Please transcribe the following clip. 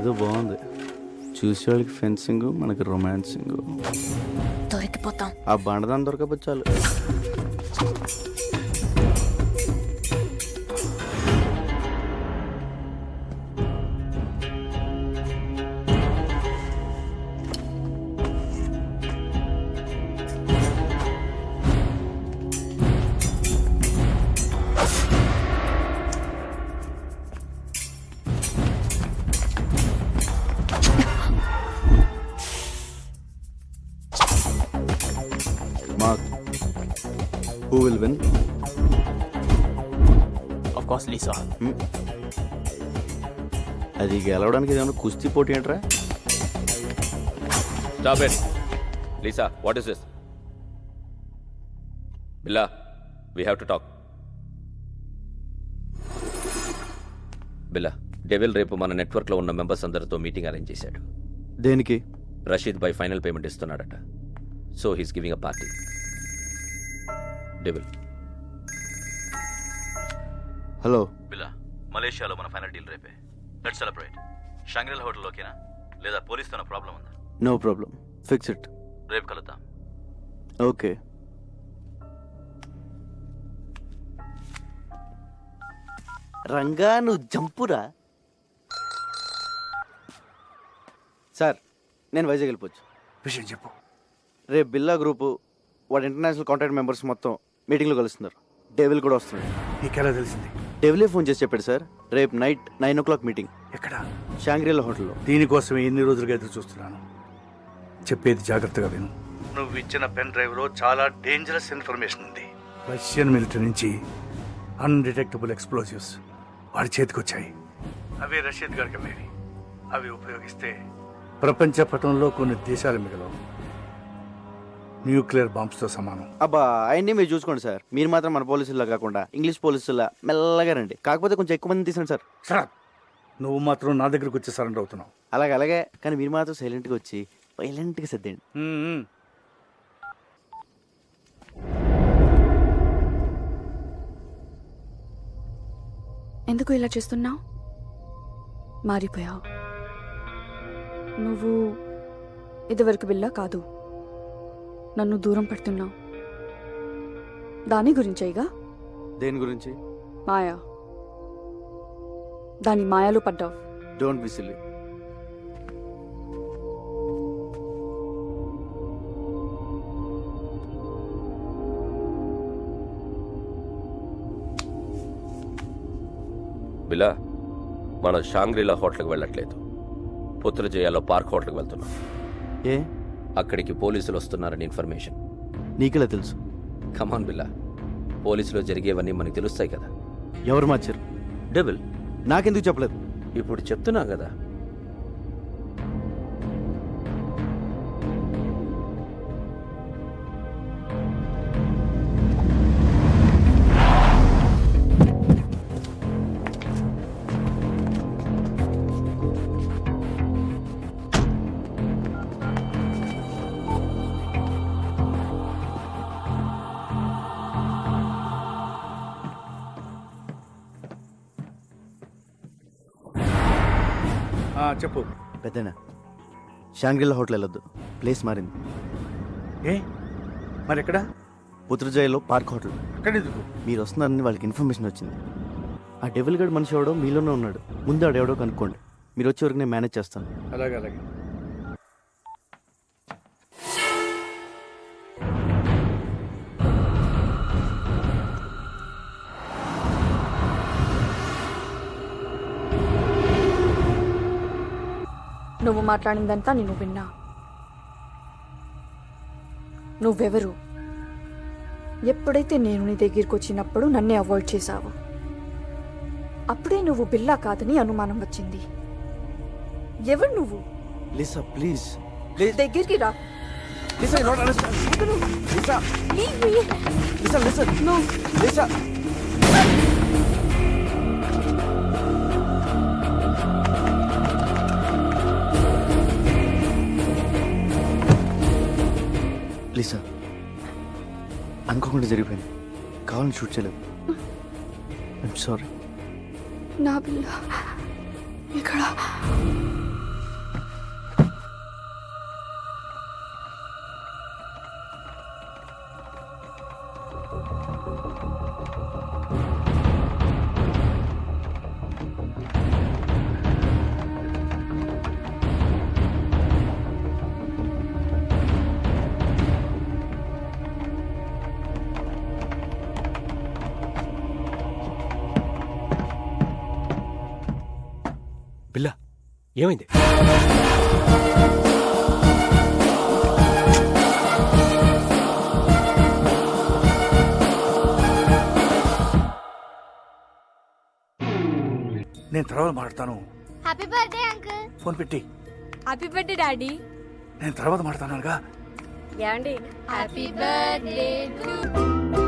ఇదేదో బాగుంది. చూసేవాళ్ళకి ఫెన్సింగ్, మనకి రొమాన్సింగ్. దొరికిపోతాం. ఆ బండదాన్ని దొరకపోతే చాలు. Mark, who will win? Of course, Lisa. అది గెలవడానికి ఏదైనా కుస్తీ పోటీ ఏంట్రా? Stop it. Lisa, what is this? Billa, we have to talk. Billa, devil రేపు మన నెట్వర్క్లో ఉన్న మెంబర్స్ అందరితో మీటింగ్ అరేంజ్ చేశాడు. దేనికి? రషీద్ బై ఫైనల్ పేమెంట్ ఇస్తున్నాడట. So he's giving a party. Devil. Hello Billa, మలేషియాలో మన ఫైనల్ డీల్ రేపే. Let's celebrate. షాంగ్రిలా హోటల్ ఓకేనా, లేదా పోలీస్తో ప్రాబ్లం ఉందా? No problem, fix it. రేపు కలుద్దాం. ఓకే. రంగా నువ్వు జంపురా. సార్, నేను వైజాగ్ వెళ్ళిపోవచ్చు. విషయం చెప్పు. రేపు బిల్లా గ్రూపు వాడు ఇంటర్నేషనల్ కాంటాక్ట్ మెంబర్స్ మొత్తం మీటింగ్లో కలుస్తున్నారు. డెవిల్ కూడా వస్తున్నాడు. నీకెలా తెలిసింది? డెవిలే ఫోన్ చేసి చెప్పాడు సార్. రేపు నైట్ 9 o'clock మీటింగ్. ఎక్కడ? షాంగ్రీలా హోటల్లో. దీనికోసమే ఎన్ని రోజులుగా ఎదురు చూస్తున్నాను. చెప్పేది జాగ్రత్తగా విను. నువ్వు ఇచ్చిన పెన్ డ్రైవ్లో చాలా డేంజరస్ ఇన్ఫర్మేషన్ ఉంది. రష్యన్ మిలిటరీ నుంచి అన్డిటెక్టబుల్ ఎక్స్ప్లోజివ్స్ వాడి చేతికి వచ్చాయి. అవి రషీద్ గారికి అమ్మేవి. అవి ఉపయోగిస్తే ప్రపంచ పటంలో కొన్ని దేశాలు మిగలవు. న్యూక్లియర్ బాంబ్స్తో సమానం. అబ్బా, ఆయన్ని మీరు చూసుకోండి సార్. మీరు మాత్రం మన పోలీసుల్లా కాకుండా ఇంగ్లీష్ పోలీసుల్లా మెల్లగా రండి. కాకపోతే కొంచెం ఎక్కువ మంది తీసాను సార్. సార్, నువ్వు మాత్రం నా దగ్గరకు వచ్చి సరెండర్ అవుతున్నావు. అలాగే కానీ మీరు మాత్రం సైలెంట్గా వచ్చి వైలెంట్గా సర్దేయండి. ఎందుకు ఇలా చేస్తున్నావు? మారిపోయావు. నువ్వు ఇదివరకు బిల్లా కాదు. నన్ను దూరం పెడుతున్నావు. దాని గురించేగా? దేని గురించి? మాయా. దాని మాయలో పడ్డావు. Don't be silly. బిల్లా, మనం షాంగ్రీలా హోటల్కి వెళ్ళట్లేదు. పుత్రజయాలో పార్క్ హోటల్కి వెళ్తున్నాం. ఏ? అక్కడికి పోలీసులు వస్తున్నారని ఇన్ఫర్మేషన్. నీకెలా తెలుసు? కమాన్ బిల్లా, పోలీసులో జరిగేవన్నీ మనకు తెలుస్తాయి కదా. ఎవరు మార్చారు? డెవిల్. నాకెందుకు చెప్పలేదు? ఇప్పుడు చెప్తున్నా కదా. చెప్పు. పెద్దనా, షాంగ్రీలా హోటల్ వెళ్ళొద్దు. ప్లేస్ మారింది. ఏ మరి ఎక్కడ? పుత్రజయలో పార్క్ హోటల్. అక్కడెందుకు? మీరు వస్తున్నారని వాళ్ళకి ఇన్ఫర్మేషన్ వచ్చింది. ఆ డెవిల్ గడ్ మనిషి ఎవడో మీలోనే ఉన్నాడు. ముందు ఆడెవడో కనుక్కోండి. మీరు వచ్చే వరకు నేను మేనేజ్ చేస్తాను. అలాగే. నువ్వు మాట్లాడిందంతా నేను విన్నా. నువ్వెవరు? ఎప్పుడైతే నేను నీ దగ్గరికి వచ్చినప్పుడు నన్నే అవాయిడ్ చేశావు. అప్పుడే నువ్వు బిల్లా కాదని అనుమానం వచ్చింది. ఎవరు నువ్వు? Lisa please. దగ్గరికి రా. Lisa, you don't understand. Lisa, Leave me. Lisa, listen. No. Lisa. Lisa, అనుకోకుండా జరిగిపోయింది. కావాలని షూట్ చేయలేదు. I'm sorry. నా బిల్లా ఇక్కడ ఏమైంది? నేను తర్వాత మాట్లాడతాను. Happy birthday uncle. ఫోన్ పెట్టి. Happy birthday daddy. నేను తర్వాత మాట్లాడతానుగా. Happy birthday to